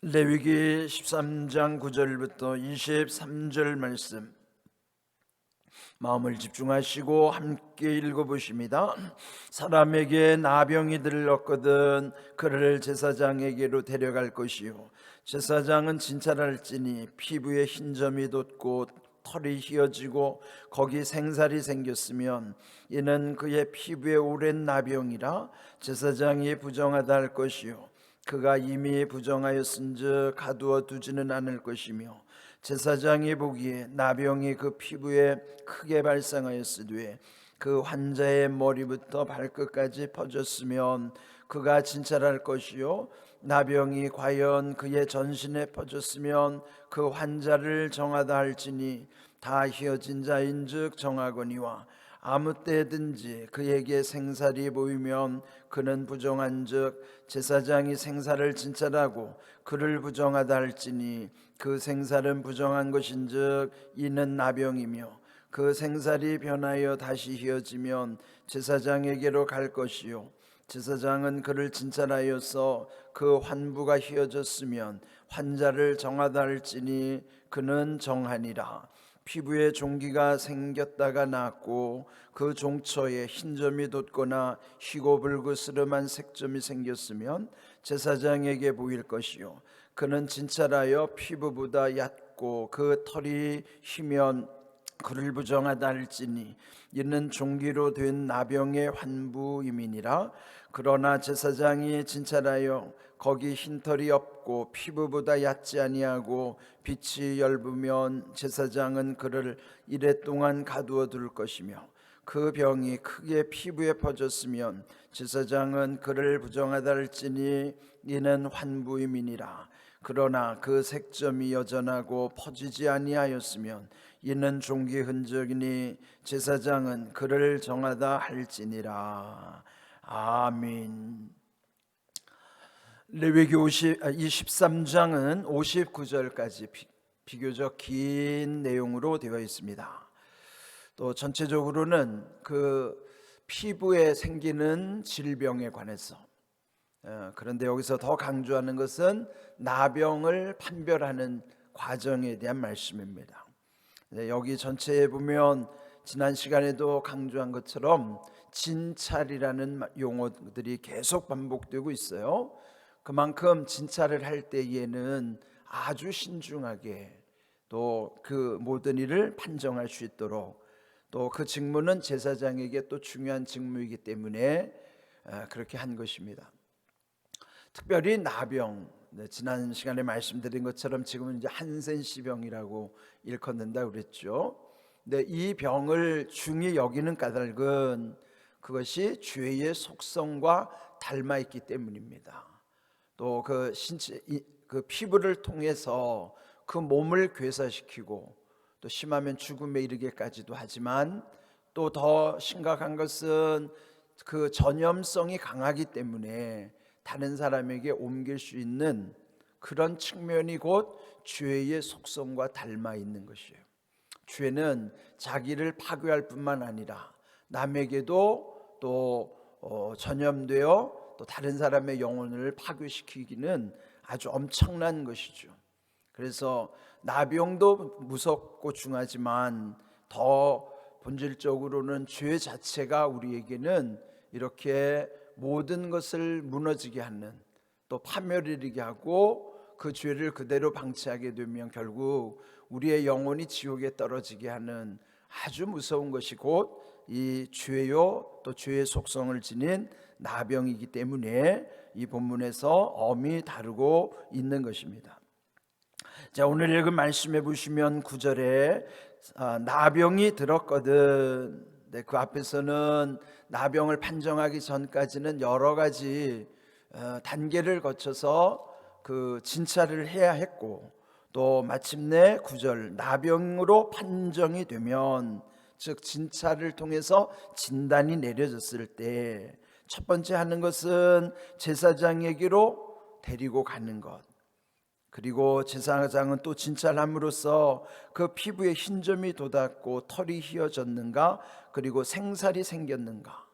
레위기 13장 9절부터 23절 말씀 마음을 집중하시고 함께 읽어보십니다. 사람에게 나병이 들렀거든 그를 제사장에게로 데려갈 것이요 제사장은 진찰할지니 피부에 흰점이 돋고 털이 휘어지고 거기 생살이 생겼으면 이는 그의 피부에 오랜 나병이라 제사장이 부정하다 할 것이요 그가 이미 부정하였은즉 가두어 두지는 않을 것이며 제사장이 보기에 나병이 그 피부에 크게 발생하였으되 그 환자의 머리부터 발끝까지 퍼졌으면 그가 진찰할 것이요 나병이 과연 그의 전신에 퍼졌으면 그 환자를 정하다 할지니 다 휘어진 자인즉 정하거니와 아무 때든지 그에게 생살이 보이면 그는 부정한즉 제사장이 생살을 진찰하고 그를 부정하다 할지니 그 생살은 부정한 것인즉 이는 나병이며 그 생살이 변하여 다시 휘어지면 제사장에게로 갈 것이요 제사장은 그를 진찰하여서 그 환부가 휘어졌으면 환자를 정하다 할지니 그는 정하니라. 피부에 종기가 생겼다가 났고 그 종처에 흰점이 돋거나 희고 불그스름한 색점이 생겼으면 제사장에게 보일 것이요 그는 진찰하여 피부보다 얕고 그 털이 희면 그를 부정하다 할지니 이는 종기로 된 나병의 환부임이니라. 그러나 제사장이 진찰하여 거기 흰털이 없고 피부보다 얕지 아니하고 빛이 엷으면 제사장은 그를 이레 동안 가두어 둘 것이며 그 병이 크게 피부에 퍼졌으면 제사장은 그를 부정하다 할지니 이는 환부임이니라. 그러나 그 색점이 여전하고 퍼지지 아니하였으면 이는 종기 흔적이니 제사장은 그를 정하다 할지니라. 아멘. 레위기 23장은 59절까지 비교적 긴 내용으로 되어 있습니다. 또 전체적으로는 그 피부에 생기는 질병에 관해서, 그런데 여기서 더 강조하는 것은 나병을 판별하는 과정에 대한 말씀입니다. 여기 전체에 보면 지난 시간에도 강조한 것처럼 진찰이라는 용어들이 계속 반복되고 있어요. 그만큼 진찰을 할 때에는 아주 신중하게 또 그 모든 일을 판정할 수 있도록, 또 그 직무는 제사장에게 또 중요한 직무이기 때문에 그렇게 한 것입니다. 특별히 나병, 지난 시간에 말씀드린 것처럼 지금은 이제 한센시병이라고 일컫는다 그랬죠. 근데 이 병을 중히 여기는 까닭은 그것이 죄의 속성과 닮아 있기 때문입니다. 또 그 신체, 그 피부를 통해서 그 몸을 괴사시키고 또 심하면 죽음에 이르게까지도 하지만, 또 더 심각한 것은 그 전염성이 강하기 때문에 다른 사람에게 옮길 수 있는 그런 측면이 곧 죄의 속성과 닮아 있는 것이에요. 죄는 자기를 파괴할 뿐만 아니라 남에게도 또 전염되어 또 다른 사람의 영혼을 파괴시키기는 아주 엄청난 것이죠. 그래서 나병도 무섭고 중하지만 더 본질적으로는 죄 자체가 우리에게는 이렇게 모든 것을 무너지게 하는, 또 파멸이르게 하고 그 죄를 그대로 방치하게 되면 결국 우리의 영혼이 지옥에 떨어지게 하는 아주 무서운 것이 곧 이 죄요 또 죄의 속성을 지닌 나병이기 때문에 이 본문에서 엄히 다루고 있는 것입니다. 자, 오늘 읽은 말씀해 보시면 9절에 나병이 들었거든. 그 앞에서는 나병을 판정하기 전까지는 여러 가지 단계를 거쳐서 그 진찰을 해야 했고, 또 마침내 9절 나병으로 판정이 되면, 즉 진찰을 통해서 진단이 내려졌을 때 첫 번째 하는 것은 제사장에게로 데리고 가는 것. 그리고 제사장은 또 진찰함으로써 그 피부에 흰점이 돋았고 털이 휘어졌는가, 그리고 생살이 생겼는가.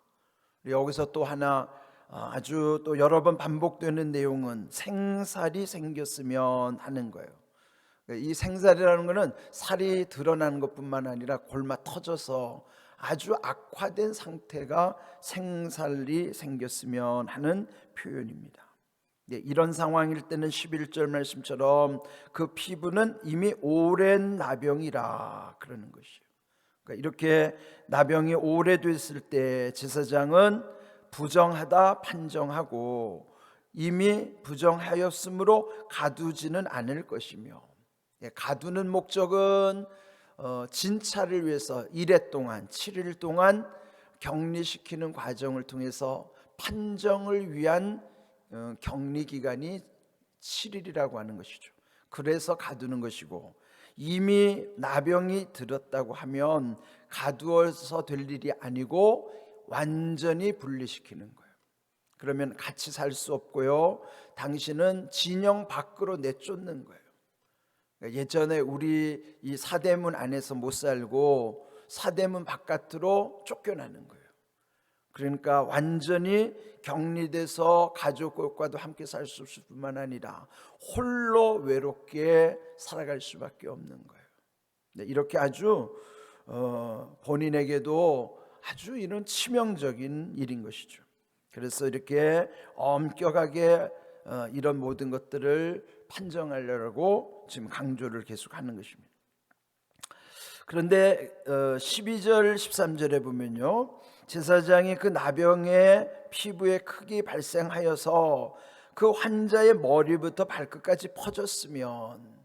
여기서 또 하나 아주 또 여러 번 반복되는 내용은 생살이 생겼으면 하는 거예요. 이 생살이라는 것은 살이 드러나는 것뿐만 아니라 골마 터져서 아주 악화된 상태가 생살이 생겼으면 하는 표현입니다. 이런 상황일 때는 11절 말씀처럼 그 피부는 이미 오랜 나병이라 그러는 것이에요. 그러니까 이렇게 나병이 오래됐을 때 제사장은 부정하다 판정하고 이미 부정하였으므로 가두지는 않을 것이며, 가두는 목적은 진찰을 위해서 1회 동안 7일 동안 격리시키는 과정을 통해서 판정을 위한 격리 기간이 7일이라고 하는 것이죠. 그래서 가두는 것이고, 이미 나병이 들었다고 하면 가두어서 될 일이 아니고 완전히 분리시키는 거예요. 그러면 같이 살 수 없고요, 당신은 진영 밖으로 내쫓는 거예요. 예전에 우리 이 사대문 안에서 못 살고 사대문 바깥으로 쫓겨나는 거예요. 그러니까 완전히 격리돼서 가족과도 함께 살 수 없을 뿐만 아니라 홀로 외롭게 살아갈 수밖에 없는 거예요. 이렇게 아주 본인에게도 아주 이런 치명적인 일인 것이죠. 그래서 이렇게 엄격하게 이런 모든 것들을 판정하려고 지금 강조를 계속하는 것입니다. 그런데 12절 13절에 보면요, 제사장이 그 나병의 피부에 크게 발생하여서 그 환자의 머리부터 발끝까지 퍼졌으면,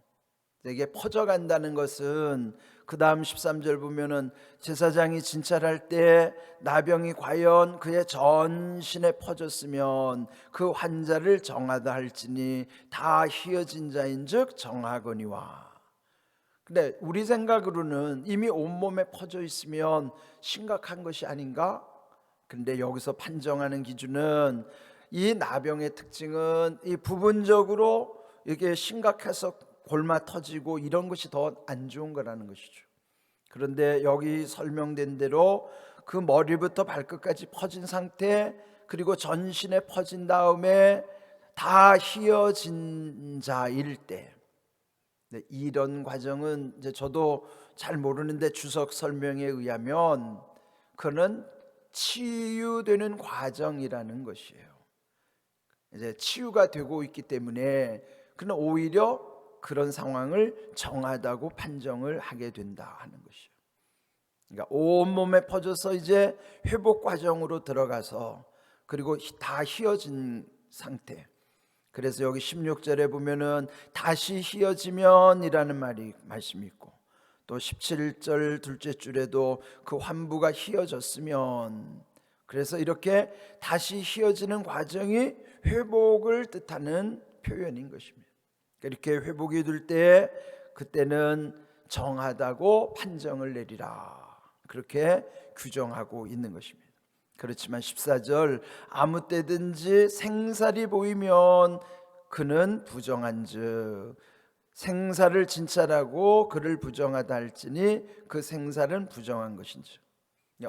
이게 퍼져간다는 것은 그 다음 13절 보면은 제사장이 진찰할 때 나병이 과연 그의 전신에 퍼졌으면 그 환자를 정하다 할지니 다 희어진 자인즉 정하거니와. 근데 우리 생각으로는 이미 온몸에 퍼져 있으면 심각한 것이 아닌가? 근데 여기서 판정하는 기준은 이 나병의 특징은 이 부분적으로 이게 심각해서 골마 터지고 이런 것이 더 안 좋은 거라는 것이죠. 그런데 여기 설명된 대로 그 머리부터 발끝까지 퍼진 상태, 그리고 전신에 퍼진 다음에 다 희어진 자일 때, 이런 과정은 이제 저도 잘 모르는데 주석 설명에 의하면 그는 치유되는 과정이라는 것이에요. 이제 치유가 되고 있기 때문에 그는 오히려 그런 상황을 정하다고 판정을 하게 된다 하는 것이에요. 그러니까 온몸에 퍼져서 이제 회복 과정으로 들어가서 그리고 다 휘어진 상태. 그래서 여기 16절에 보면은 다시 휘어지면이라는 말씀이 있고, 또 17절 둘째 줄에도 그 환부가 휘어졌으면, 그래서 이렇게 다시 휘어지는 과정이 회복을 뜻하는 표현인 것입니다. 이렇게 회복이 될 때 그때는 정하다고 판정을 내리라, 그렇게 규정하고 있는 것입니다. 그렇지만 14절 아무 때든지 생살이 보이면 그는 부정한즉, 생살을 진찰하고 그를 부정하다 할지니 그 생살은 부정한 것인즉,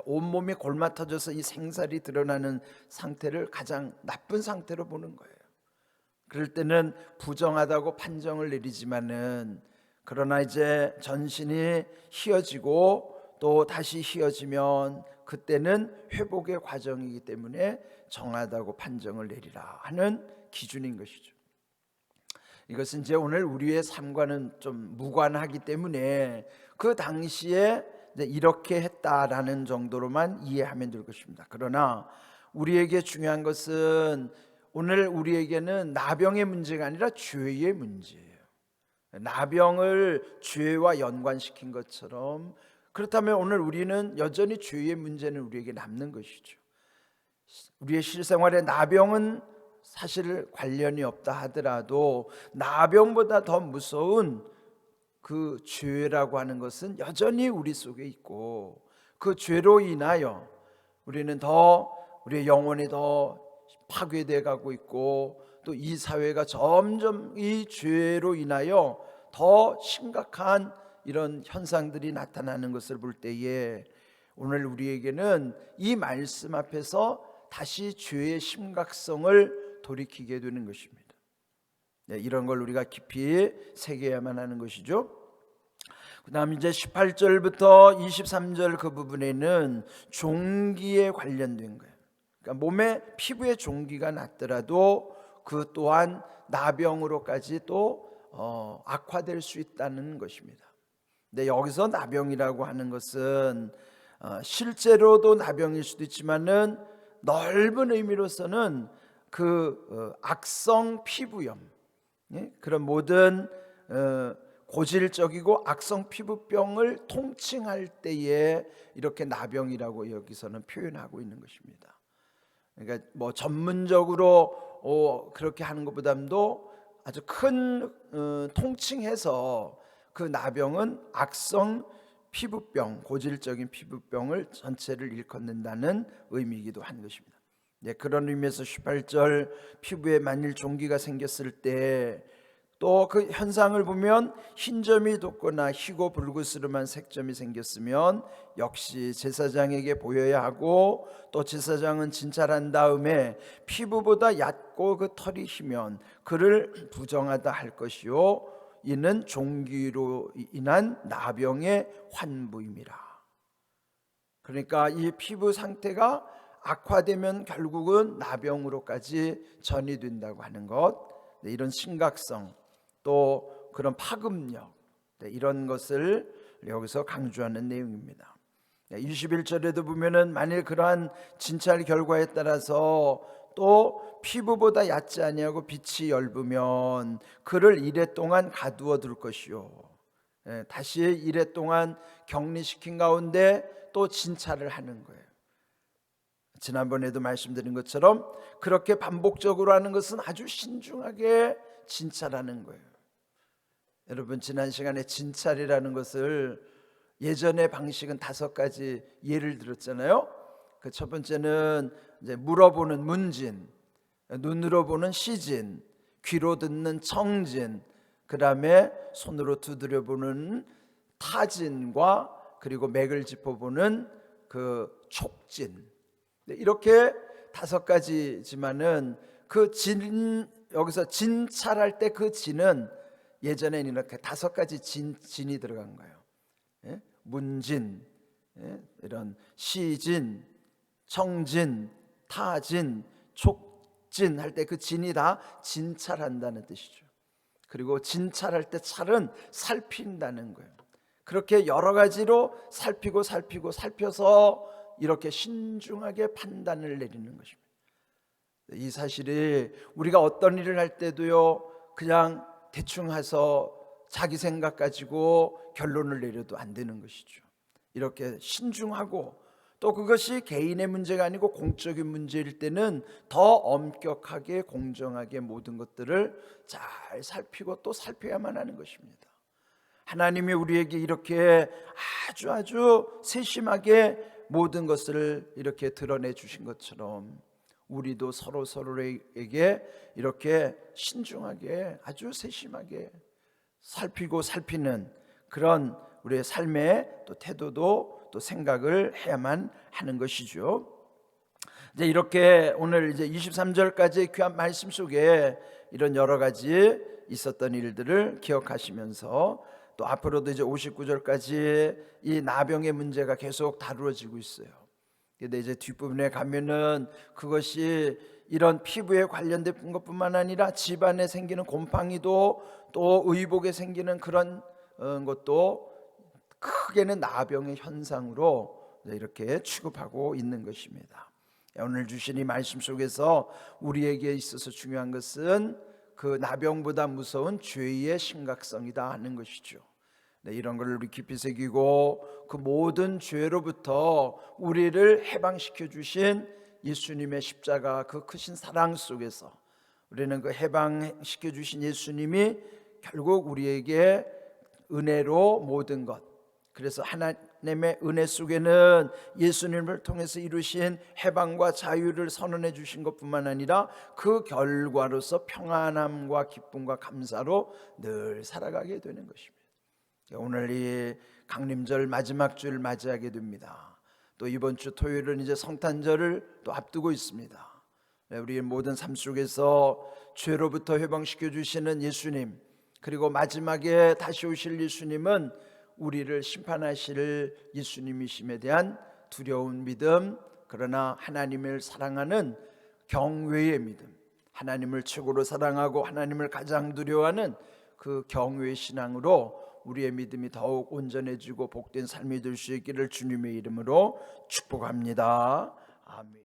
온몸이 골마 터져서 이 생살이 드러나는 상태를 가장 나쁜 상태로 보는 거예요. 그럴 때는 부정하다고 판정을 내리지만은, 그러나 이제 전신이 휘어지고 또 다시 휘어지면 그때는 회복의 과정이기 때문에 정하다고 판정을 내리라 하는 기준인 것이죠. 이것은 이제 오늘 우리의 삶과는 좀 무관하기 때문에 그 당시에 이렇게 했다라는 정도로만 이해하면 될 것입니다. 그러나 우리에게 중요한 것은 오늘 우리에게는 나병의 문제가 아니라 죄의 문제예요. 나병을 죄와 연관시킨 것처럼, 그렇다면 오늘 우리는 여전히 죄의 문제는 우리에게 남는 것이죠. 우리의 실생활에 나병은 사실 관련이 없다 하더라도 나병보다 더 무서운 그 죄라고 하는 것은 여전히 우리 속에 있고, 그 죄로 인하여 우리는 우리의 영혼이 더 파괴돼 가고 있고, 또 이 사회가 점점 이 죄로 인하여 더 심각한 이런 현상들이 나타나는 것을 볼 때에 오늘 우리에게는 이 말씀 앞에서 다시 죄의 심각성을 돌이키게 되는 것입니다. 네, 이런 걸 우리가 깊이 새겨야만 하는 것이죠. 그 다음 이제 18절부터 23절 그 부분에는 종기에 관련된 거예요. 그러니까 몸에 피부에 종기가 났더라도 그 또한 나병으로까지 또 악화될 수 있다는 것입니다. 근데 여기서 나병이라고 하는 것은 실제로도 나병일 수도 있지만은 넓은 의미로서는 그 악성 피부염, 그런 모든 고질적이고 악성 피부병을 통칭할 때에 이렇게 나병이라고 여기서는 표현하고 있는 것입니다. 그러니까 뭐 전문적으로 그렇게 하는 것보다도 아주 큰 통칭해서 그 나병은 악성 피부병, 고질적인 피부병을 전체를 일컫는다는 의미이기도 한 것입니다. 네, 그런 의미에서 18절 피부에 만일 종기가 생겼을 때 또 그 현상을 보면 흰점이 돋거나 희고 불그스름한 색점이 생겼으면 역시 제사장에게 보여야 하고, 또 제사장은 진찰한 다음에 피부보다 얕고 그 털이 희면 그를 부정하다 할 것이요 이는 종기로 인한 나병의 환부임이라. 그러니까 이 피부 상태가 악화되면 결국은 나병으로까지 전이된다고 하는 것, 이런 심각성, 또 그런 파급력, 이런 것을 여기서 강조하는 내용입니다. 21절에도 보면은 만일 그러한 진찰 결과에 따라서 또 피부보다 얕지 아니하고 빛이 엷으면 그를 이레 동안 가두어 둘 것이요, 다시 이레 동안 격리시킨 가운데 또 진찰을 하는 거예요. 지난번에도 말씀드린 것처럼 그렇게 반복적으로 하는 것은 아주 신중하게 진찰하는 거예요. 여러분, 지난 시간에 진찰이라는 것을 예전의 방식은 5가지 예를 들었잖아요. 그 첫 번째는 이제 물어보는 문진, 눈으로 보는 시진, 귀로 듣는 청진, 그 다음에 손으로 두드려 보는 타진과 그리고 맥을 짚어보는 그 촉진. 이렇게 5가지지만은 그 여기서 진찰할 때 그 진은 예전에는 이렇게 5가지 진이 들어간 거예요. 문진, 이런 시진, 청진, 타진, 촉진 할 때 그 진이 다 진찰한다는 뜻이죠. 그리고 진찰할 때 찰은 살핀다는 거예요. 그렇게 여러 가지로 살펴서 이렇게 신중하게 판단을 내리는 것입니다. 이 사실이 우리가 어떤 일을 할 때도요, 그냥 대충 해서 자기 생각 가지고 결론을 내려도 안 되는 것이죠. 이렇게 신중하고, 또 그것이 개인의 문제가 아니고 공적인 문제일 때는 더 엄격하게 공정하게 모든 것들을 잘 살피고 또 살펴야만 하는 것입니다. 하나님이 우리에게 이렇게 아주 세심하게 모든 것을 이렇게 드러내 주신 것처럼 우리도 서로에게 이렇게 신중하게 아주 세심하게 살피고 살피는 그런 우리의 삶의 또 태도도 또 생각을 해야만 하는 것이죠. 이제 이렇게 오늘 이제 23절까지 귀한 말씀 속에 이런 여러 가지 있었던 일들을 기억하시면서 또 앞으로도 이제 59절까지 이 나병의 문제가 계속 다루어지고 있어요. 근데 이제 뒷부분에 가면은 그것이 이런 피부에 관련된 것뿐만 아니라 집안에 생기는 곰팡이도, 또 의복에 생기는 그런 것도 크게는 나병의 현상으로 이렇게 취급하고 있는 것입니다. 오늘 주신 이 말씀 속에서 우리에게 있어서 중요한 것은 그 나병보다 무서운 죄의 심각성이다 하는 것이죠. 이런 걸 우리 깊이 새기고 그 모든 죄로부터 우리를 해방시켜 주신 예수님의 십자가 그 크신 사랑 속에서 우리는 그 해방시켜 주신 예수님이 결국 우리에게 은혜로 모든 것, 그래서 하나님의 은혜 속에는 예수님을 통해서 이루신 해방과 자유를 선언해 주신 것뿐만 아니라 그 결과로서 평안함과 기쁨과 감사로 늘 살아가게 되는 것입니다. 오늘 이 강림절 마지막 주를 맞이하게 됩니다. 또 이번 주 토요일은 이제 성탄절을 또 앞두고 있습니다. 우리의 모든 삶 속에서 죄로부터 해방시켜 주시는 예수님, 그리고 마지막에 다시 오실 예수님은 우리를 심판하실 예수님이심에 대한 두려운 믿음, 그러나 하나님을 사랑하는 경외의 믿음, 하나님을 최고로 사랑하고 하나님을 가장 두려워하는 그 경외의 신앙으로 우리의 믿음이 더욱 온전해지고 복된 삶이 될 수 있기를 주님의 이름으로 축복합니다. 아멘.